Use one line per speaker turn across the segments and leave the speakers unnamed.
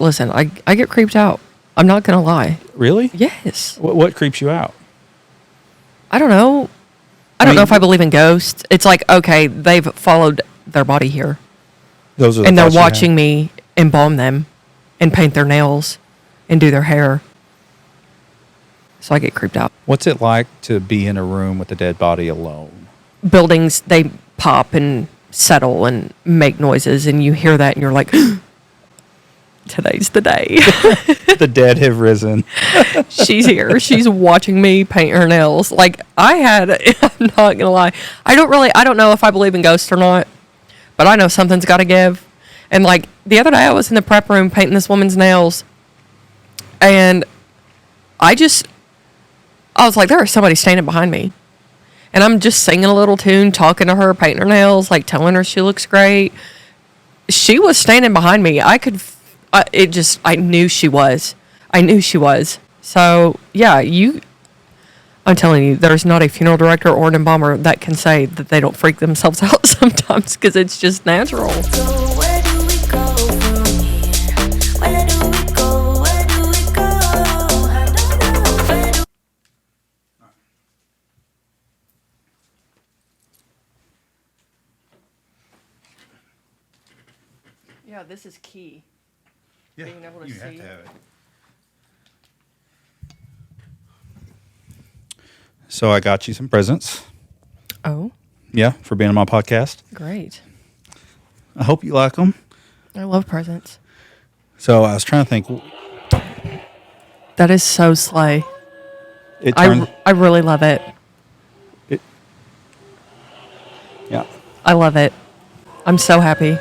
Listen, I get creeped out. I'm not going to lie.
Really?
Yes.
What creeps you out?
I don't know. I don't know if I believe in ghosts. It's like, okay, they've followed their body here.
Those are
and they're watching me embalm them and paint their nails and do their hair. So I get creeped out.
What's it like to be in a room with a dead body alone?
Buildings, they pop and settle and make noises, and you hear that and you're like, today's the day.
The dead have risen.
She's here. She's watching me paint her nails. Like, I'm not going to lie. I don't know if I believe in ghosts or not, but I know something's got to give. And like the other day I was in the prep room painting this woman's nails, and I was like, there is somebody standing behind me. And I'm just singing a little tune, talking to her, painting her nails, like telling her she looks great. She was standing behind me. I knew she was. So, yeah, I'm telling you, there's not a funeral director or an embalmer that can say that they don't freak themselves out sometimes, because it's just natural.
So where do we go from here? Where do we go? Where do we go? I don't know. Where do
Yeah, this is key.
Yeah,
Being able to
you have
see.
to have it. So I got you some presents.
Oh,
Yeah, for being on my podcast.
great.
I hope you like them.
I love presents.
So I was trying to think.
That is so slay.
It turned.
I really love it.
Yeah.
I love it. I'm so happy.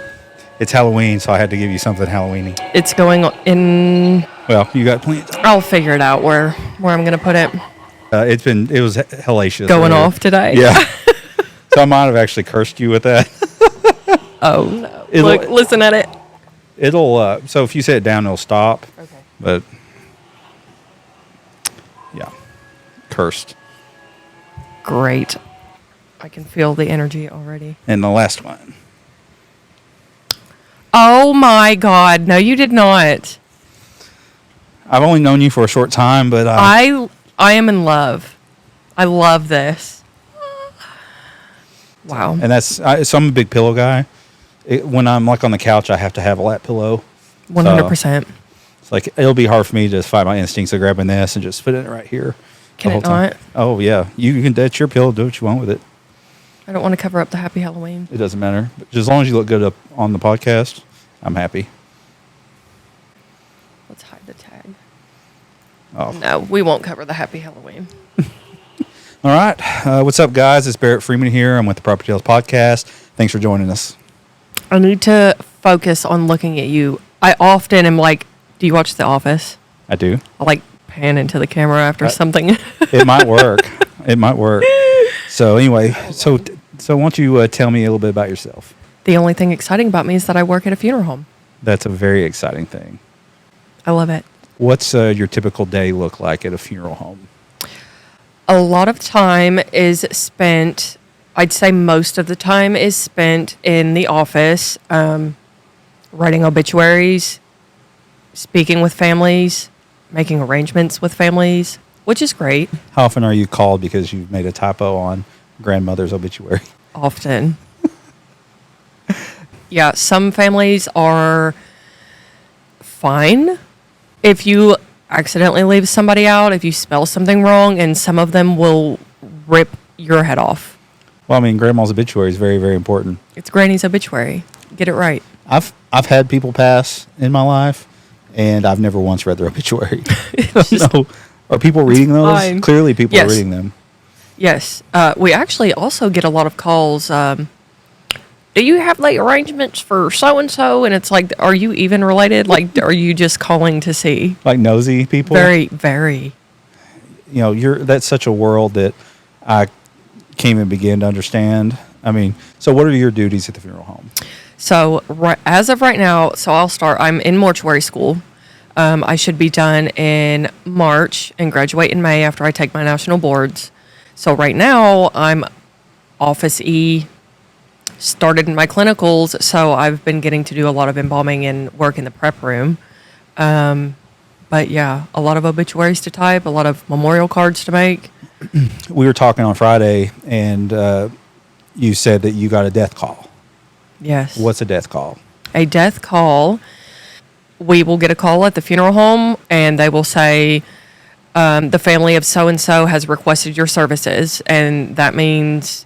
It's Halloween, so I had to give you something Halloweeny.
It's going in.
Well, you got plenty of time.
I'll figure it out where I'm going to put it.
It was hellacious.
Going
earlier.
off today.
Yeah. So I might have actually cursed you with that.
Oh, no.
It'll-
Look, listen at it.
It'll, so if you set it down, it'll stop.
Okay.
But, yeah. Cursed.
Great. I can feel the energy already.
And the last one.
Oh, my God. No, you did not.
I've only known you for a short time, but
I am in love. I love this. Wow.
and so I'm a big pillow guy. When I'm like on the couch, I have to have a lap pillow.
100%.
It's like it'll be hard for me to just fight my instincts of grabbing this and just put it right here.
Can
the
it
whole time.
not?
Oh yeah, you can. That's your pillow. Do what you want with it.
I don't want to cover up the happy Halloween.
It doesn't matter. But as long as you look good up on the podcast, I'm happy.
Let's hide the tag.
Oh.
No, we won't cover the happy Halloween.
All right. What's up, guys? It's Barrett Freeman here. I'm with the PropertyTales podcast. Thanks for joining us.
I need to focus on looking at you. I often am like, do you watch The Office?
I do.
I like pan into the camera after something.
It might work. It might work. So anyway, so why don't you tell me a little bit about yourself?
The only thing exciting about me is that I work at a funeral home.
That's a very exciting thing.
I love it.
What's your typical day look like at a funeral home?
A lot of time is spent, I'd say most of the time is spent in the office, writing obituaries, speaking with families, making arrangements with families, which is great.
How often are you called because you've made a typo on grandmother's obituary?
Often. Yeah, some families are fine if you accidentally leave somebody out, if you spell something wrong, and some of them will rip your head off.
Well, I mean, grandma's obituary is very, very important.
It's Granny's obituary. Get it right.
I've had people pass in my life, and I've never once read their obituary.
Just-
No. Are people reading those?
fine.
Clearly, people
Yes.
are reading them.
Yes. We actually also get a lot of calls. Do you have late arrangements for so-and-so? And it's like, are you even related? Like, are you just calling to see?
Like nosy people.
Very, very.
You know, that's such a world that I can't even begin to understand. I mean, so what are your duties at the funeral home?
So as of right now, so I'll start. I'm in mortuary school. I should be done in March and graduate in May after I take my national boards. So right now I'm Office E, started in my clinicals. So I've been getting to do a lot of embalming and work in the prep room. But yeah, a lot of obituaries to type, a lot of memorial cards to make.
We were talking on Friday, and you said that you got a death call.
Yes.
What's a death call?
A death call? We will get a call at the funeral home, and they will say, the family of so-and-so has requested your services, and that means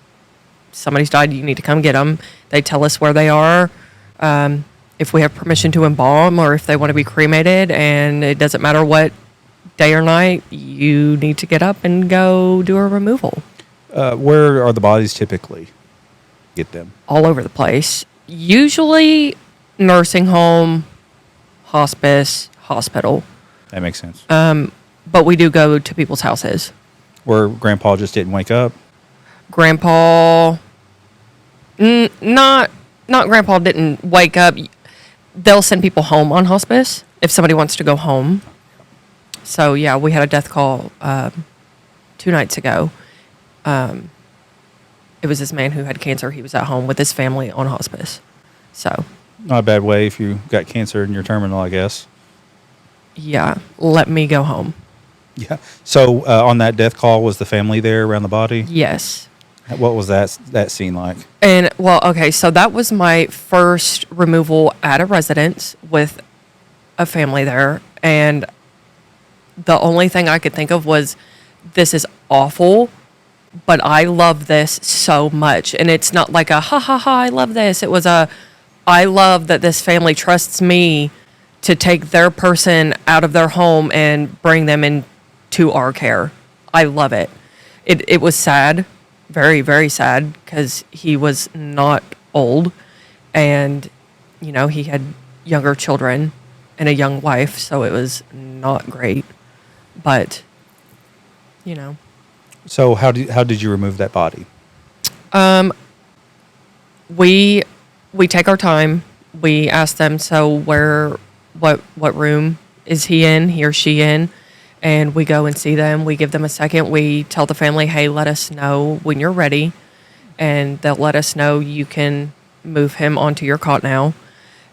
somebody's died, you need to come get them. They tell us where they are, if we have permission to embalm or if they want to be cremated, and it doesn't matter what day or night, you need to get up and go do a removal.
Where are the bodies typically? Get them.
All over the place. Usually nursing home, hospice, hospital.
That makes sense.
But we do go to people's houses.
Where Grandpa just didn't wake up.
Grandpa, not Grandpa didn't wake up. They'll send people home on hospice if somebody wants to go home. So yeah, we had a death call 2 nights ago. It was this man who had cancer. He was at home with his family on hospice. So
Not a bad way if you got cancer and you're terminal, I guess.
yeah, let me go home.
Yeah. So on that death call, was the family there around the body?
Yes.
What was that scene like?
And well, okay, so that was my first removal at a residence with a family there, and the only thing I could think of was, this is awful, but I love this so much. And it's not like a ha ha ha, I love this. It was a, I love that this family trusts me to take their person out of their home and bring them into our care. I love it. It was sad, very, very sad, because he was not old, and, you know, he had younger children and a young wife, so it was not great. But, you know.
So how did you remove that body?
We take our time. We ask them, so what room is he or she in? And we go and see them. We give them a second. We tell the family, hey, let us know when you're ready. And they'll let us know you can move him onto your cot now.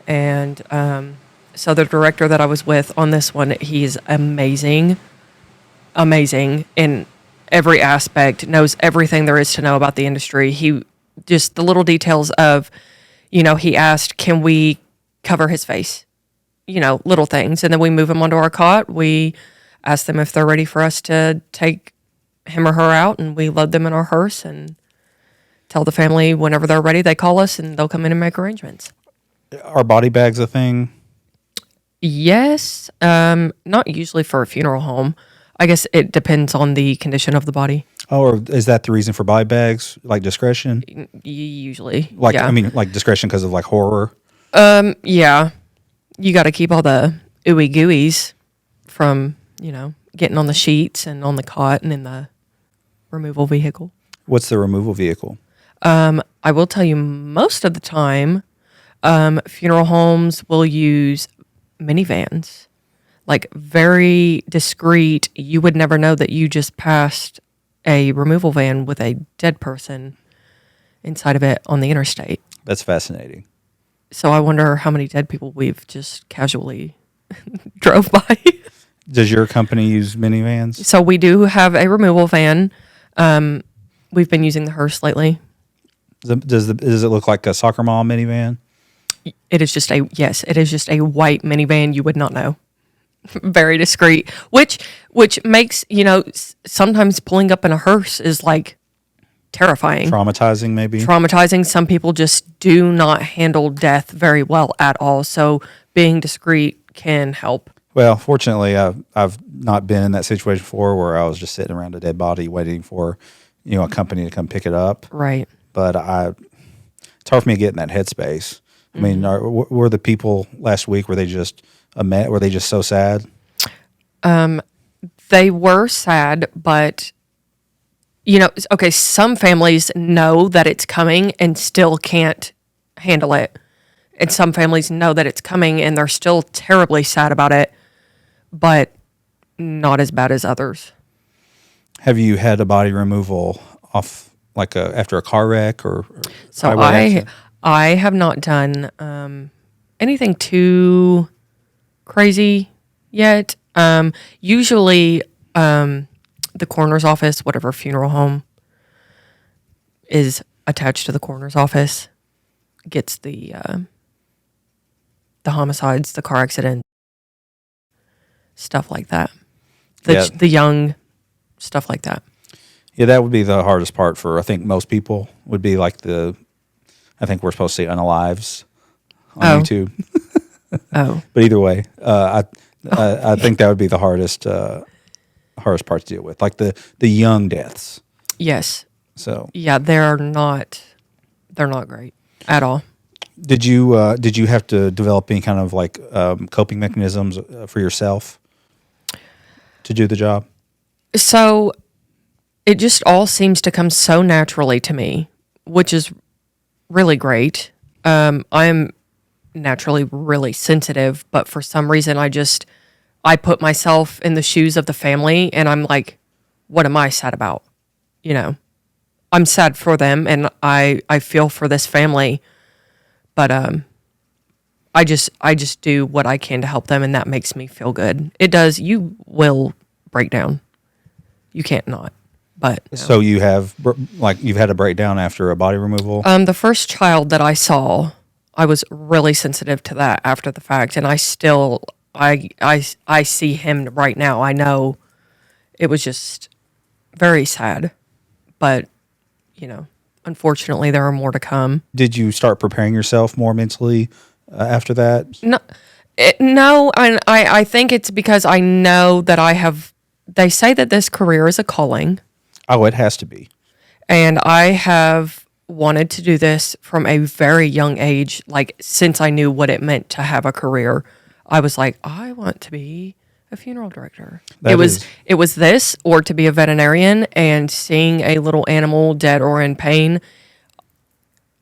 And so the director that I was with on this one, he's amazing in every aspect, knows everything there is to know about the industry. He just the little details of, you know, he asked, can we cover his face? You know, little things. And then we move him onto our cot. We ask them if they're ready for us to take him or her out, and we load them in our hearse and tell the family whenever they're ready, they call us and they'll come in and make arrangements.
Are body bags a thing?
Yes. Not usually for a funeral home. I guess it depends on the condition of the body.
Oh, or is that the reason for body bags? Like discretion?
Usually.
Like,
yeah.
I mean, like discretion because of like horror?
Yeah. You got to keep all the ooey gooeys from, you know, getting on the sheets and on the cot and in the removal vehicle.
What's the removal vehicle?
I will tell you, most of the time, funeral homes will use minivans, like very discreet. You would never know that you just passed a removal van with a dead person inside of it on the interstate.
That's fascinating.
So I wonder how many dead people we've just casually drove by.
Does your company use minivans?
So we do have a removal van. We've been using the hearse lately.
Does it look like a soccer mom minivan?
It is just a white minivan. You would not know. Very discreet, which makes, you know, sometimes pulling up in a hearse is like terrifying.
Traumatizing, maybe?
Traumatizing. Some people just do not handle death very well at all. So being discreet can help.
Well, fortunately, I've not been in that situation before where I was just sitting around a dead body waiting for, you know, a company to come pick it up.
Right.
But it's hard for me to get in that headspace. I mean, were the people last week, were they just so sad?
They were sad, but, you know, okay, some families know that it's coming and still can't handle it. And some families know that it's coming and they're still terribly sad about it, but not as bad as others.
Have you had a body removal off like after a car wreck or
So
highway accident?
I have not done anything too crazy yet. Usually, the coroner's office, whatever funeral home is attached to the coroner's office, gets the homicides, the car accident, stuff like that. The young stuff like that.
Yeah, that would be the hardest part for, I think, most people would be like I think we're supposed to say unalives on YouTube.
Oh.
But either way, I think that would be the hardest part to deal with, like the young deaths.
Yes.
So
yeah, they're not great at all.
did you have to develop any kind of like coping mechanisms for yourself to do the job?
So it just all seems to come so naturally to me, which is really great. I'm naturally really sensitive, but for some reason I put myself in the shoes of the family and I'm like, what am I sad about? You know, I'm sad for them and I feel for this family, but I just do what I can to help them and that makes me feel good. It does. You will break down. You can't not. But no.
So you have you've had a breakdown after a body removal?
The first child that I saw, I was really sensitive to that after the fact, and I still I see him right now. I know it was just very sad, but you know, unfortunately, there are more to come.
Did you start preparing yourself more mentally after that?
No, I think it's because I know that I have. They say that this career is a calling.
Oh, it has to be.
And I have wanted to do this from a very young age. Like, since I knew what it meant to have a career, I was like, I want to be a funeral director. It was this or to be a veterinarian, and seeing a little animal dead or in pain.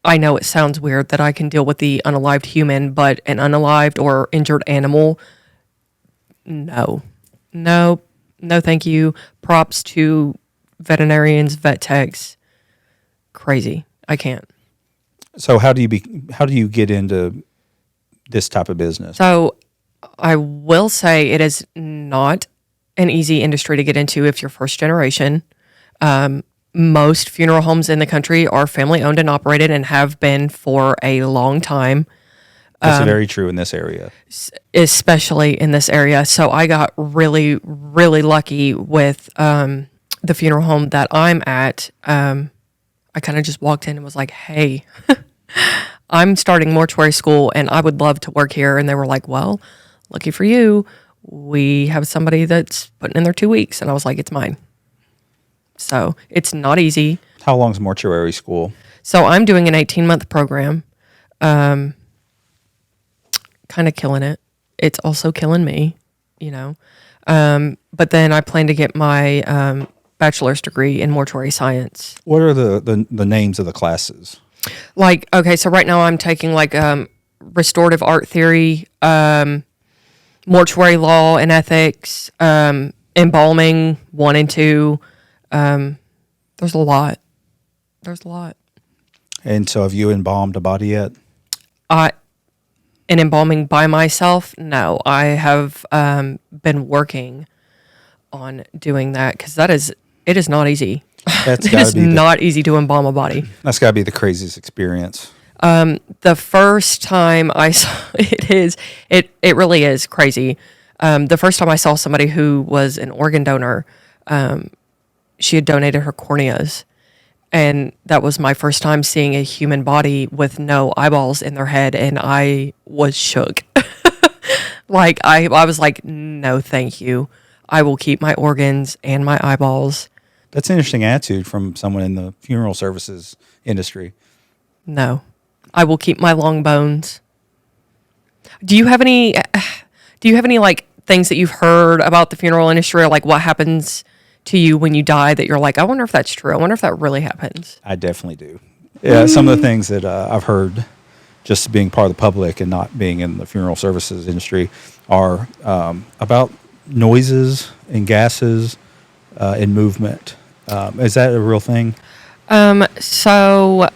I know it sounds weird that I can deal with the unalived human, but an unalived or injured animal, no, thank you. Props to veterinarians, vet techs. Crazy. I can't.
So how do you get into this type of business?
So I will say it is not an easy industry to get into if you're first generation. Most funeral homes in the country are family owned and operated and have been for a long time.
That's very true in this area.
Especially in this area. So I got really, really lucky with the funeral home that I'm at. I kind of just walked in and was like, hey, I'm starting mortuary school and I would love to work here. And they were like, well, lucky for you, we have somebody that's putting in their 2 weeks. And I was like, it's mine. So it's not easy.
How long's mortuary school?
So I'm doing an 18-month program. Kind of killing it. It's also killing me, you know. But then I plan to get my bachelor's degree in mortuary science.
What are the names of the classes?
Like, okay, so right now I'm taking like restorative art theory, mortuary law and ethics, embalming 1 and 2. There's a lot.
And so have you embalmed a body yet?
In embalming by myself, no. I have been working on doing that because it is not easy. It is not easy to embalm a body.
That's got to be the craziest experience.
The first time I saw it really is crazy. The first time I saw somebody who was an organ donor, she had donated her corneas. And that was my first time seeing a human body with no eyeballs in their head. And I was shook. Like, I was like, no, thank you. I will keep my organs and my eyeballs.
That's an interesting attitude from someone in the funeral services industry.
No, I will keep my long bones. Do you have any like things that you've heard about the funeral industry, or like what happens to you when you die that you're like, I wonder if that's true. I wonder if that really happens.
I definitely do. Yeah, some of the things that I've heard just being part of the public and not being in the funeral services industry are about noises and gases and movement. Is that a real thing?
So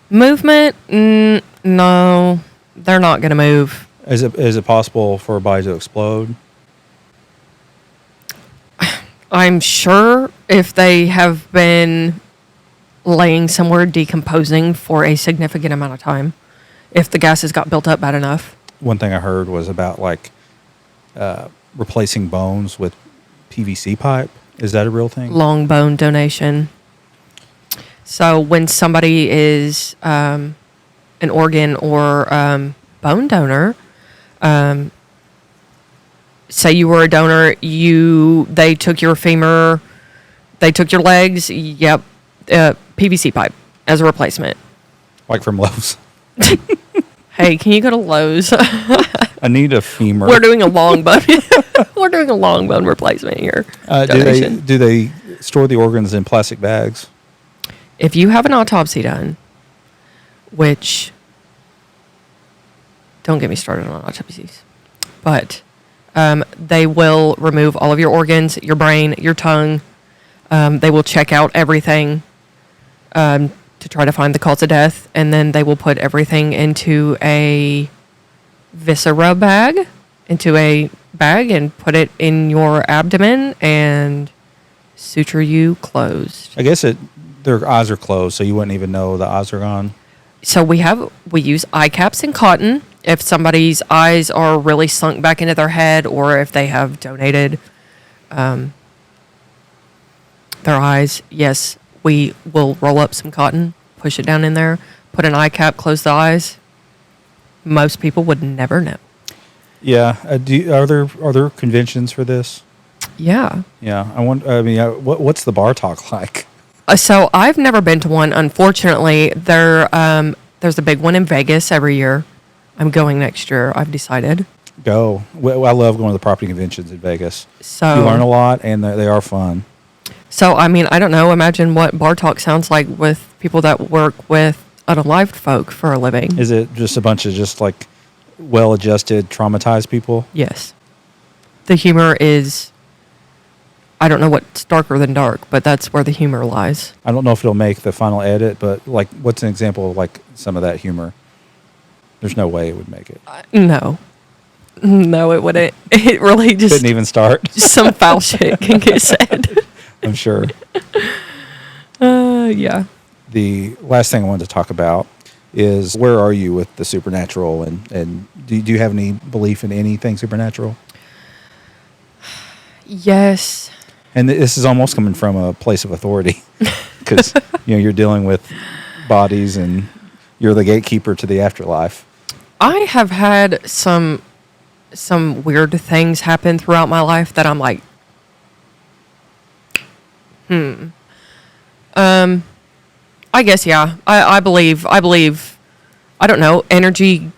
movement, no, they're not going to move.
Is it possible for a body to explode?
I'm sure if they have been laying somewhere decomposing for a significant amount of time, if the gases got built up bad enough.
One thing I heard was about like replacing bones with PVC pipe. Is that a real thing?
Long bone donation. So when somebody is an organ or bone donor, say you were a donor, they took your femur, they took your legs, yep, PVC pipe as a replacement.
Like from Lowe's.
Hey, can you go to Lowe's?
I need a femur.
We're doing a long bone. We're doing a long bone replacement here.
Do they store the organs in plastic bags?
If you have an autopsy done, which don't get me started on autopsies, but they will remove all of your organs, your brain, your tongue. They will check out everything to try to find the cause of death, and then they will put everything into a viscera bag, and put it in your abdomen and suture you closed.
I guess their eyes are closed, so you wouldn't even know the eyes are gone.
So we use eye caps and cotton. If somebody's eyes are really sunk back into their head, or if they have donated their eyes, yes, we will roll up some cotton, push it down in there, put an eye cap, close the eyes. Most people would never know.
Yeah. Are there conventions for this?
Yeah.
Yeah. What's the bar talk like?
So I've never been to one. Unfortunately, there's a big one in Vegas every year. I'm going next year. I've decided.
Go. Well, I love going to the property conventions in Vegas.
So
you learn a lot, and they are fun.
So, I mean, I don't know. Imagine what bar talk sounds like with people that work with unalived folk for a living.
Is it just a bunch of just like well-adjusted, traumatized people?
Yes. The humor is, I don't know what's darker than dark, but that's where the humor lies.
I don't know if it'll make the final edit, but like, what's an example of like some of that humor? There's no way it would make it.
No, it wouldn't. It really just
Couldn't even start.
some foul shit can get said.
I'm sure.
Yeah.
The last thing I wanted to talk about is where are you with the supernatural, and do you have any belief in anything supernatural?
Yes.
And this is almost coming from a place of authority because you're dealing with bodies and you're the gatekeeper to the afterlife.
I have had some weird things happen throughout my life that I'm like, I guess, yeah. I believe, I don't know, energy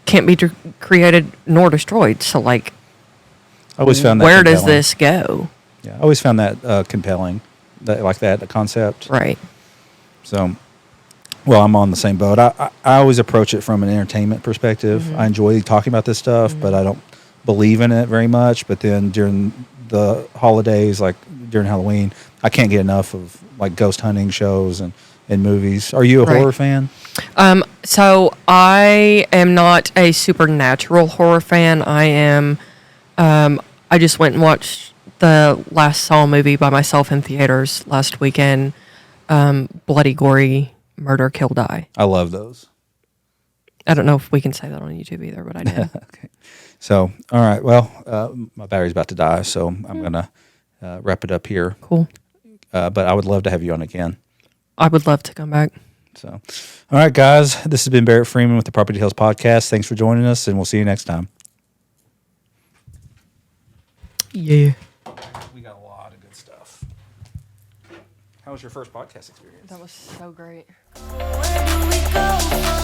can't be created nor destroyed. So, like,
I always found that
where
compelling.
does this go?
Yeah, I always found that compelling, the concept.
Right.
So, well, I'm on the same boat. I always approach it from an entertainment perspective.
Mm-hmm.
I enjoy talking about this stuff, but I don't believe in it very much. But then during the holidays, like during Halloween, I can't get enough of like ghost hunting shows and movies. Are you a
Right.
horror fan?
So I am not a supernatural horror fan. I am, I just went and watched the last Saw movie by myself in theaters last weekend. Bloody, gory, murder, kill, die.
I love those.
I don't know if we can say that on YouTube either, but I did.
Okay. So, all right. Well, my battery's about to die, so I'm going to wrap it up here.
Cool.
But I would love to have you on again.
I would love to come back.
So, all right, guys. This has been Barrett Freeman with the PropertyTales podcast. Thanks for joining us, and we'll see you next time.
Yeah.
We got a lot of good stuff. How was your first podcast experience?
That was so great.
Where do we go from